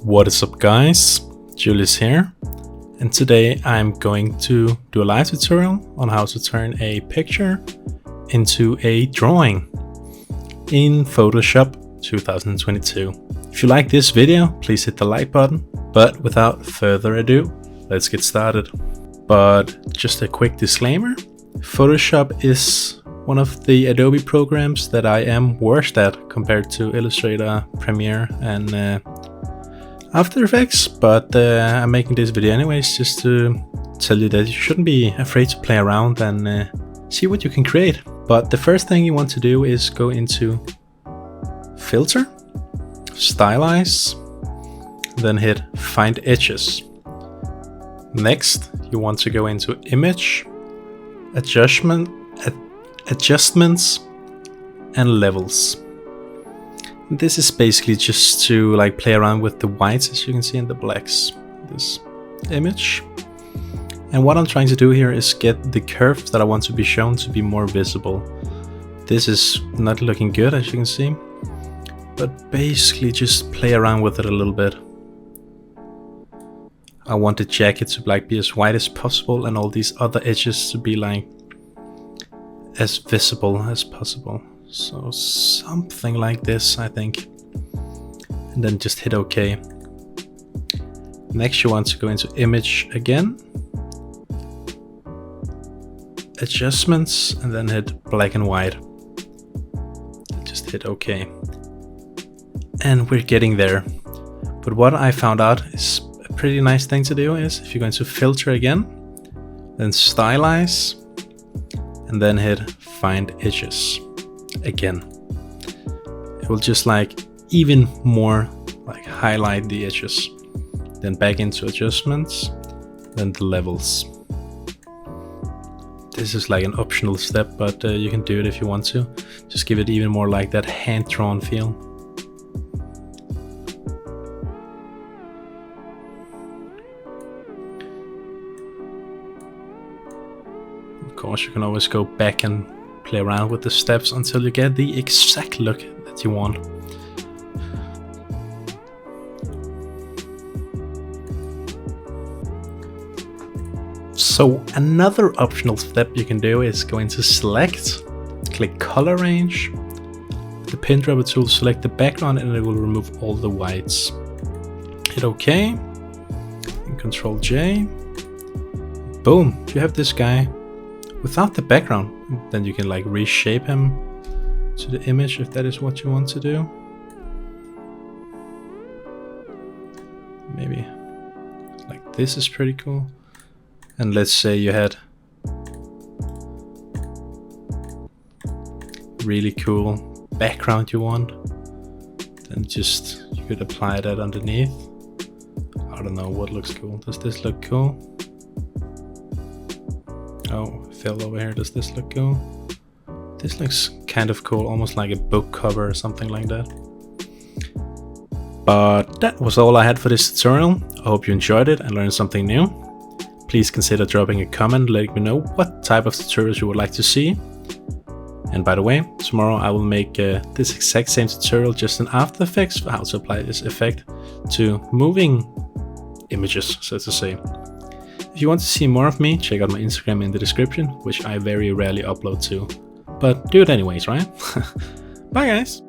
What is up guys, Julius here, and today I'm going to do a live tutorial on how to turn a picture into a drawing in Photoshop 2022. If you like this video, please hit the like button, but without further ado, let's get started. But just a quick disclaimer, Photoshop is one of the Adobe programs that I am worst at compared to Illustrator, Premiere and After Effects, but I'm making this video anyways just to tell you that you shouldn't be afraid to play around and see what you can create. But the first thing you want to do is go into Filter, Stylize, then hit Find Edges. Next, you want to go into Image, Adjustments and Levels. This is basically just to play around with the whites, as you can see, and the blacks. This image. And what I'm trying to do here is get the curves that I want to be shown to be more visible. This is not looking good, as you can see, but basically just play around with it a little bit. I want the jacket to be as white as possible and all these other edges to be as visible as possible. So something like this, I think. And then just hit OK. Next you want to go into Image again, Adjustments, and then hit Black and White. Just hit OK. And we're getting there. But what I found out is a pretty nice thing to do is if you go into Filter again, then Stylize, and then hit Find Edges again. It will just even more highlight the edges. Then back into Adjustments, then the Levels. This is an optional step, but you can do it if you want to. Just give it even more that hand-drawn feel. Of course, you can always go back and play around with the steps until you get the exact look that you want. So another optional step you can do is go into Select, click Color Range, with the pin dropper tool select the background and it will remove all the whites. Hit OK, and Ctrl J. Boom, you have this guy without the background. Then you can reshape him to the image if that is what you want to do. Maybe this is pretty cool. And let's say you had really cool background you want, then just you could apply that underneath. I don't know what looks cool. Does this look cool? Oh, fell over here. Does this look cool? This looks kind of cool, almost like a book cover or something like that. But that was all I had for this tutorial. I hope you enjoyed it and learned something new. Please consider dropping a comment letting me know what type of tutorials you would like to see. And by the way, tomorrow I will make this exact same tutorial just in After Effects for how to apply this effect to moving images, so to say. If you want to see more of me, check out my Instagram in the description, which I very rarely upload to. But do it anyways, right? Bye guys!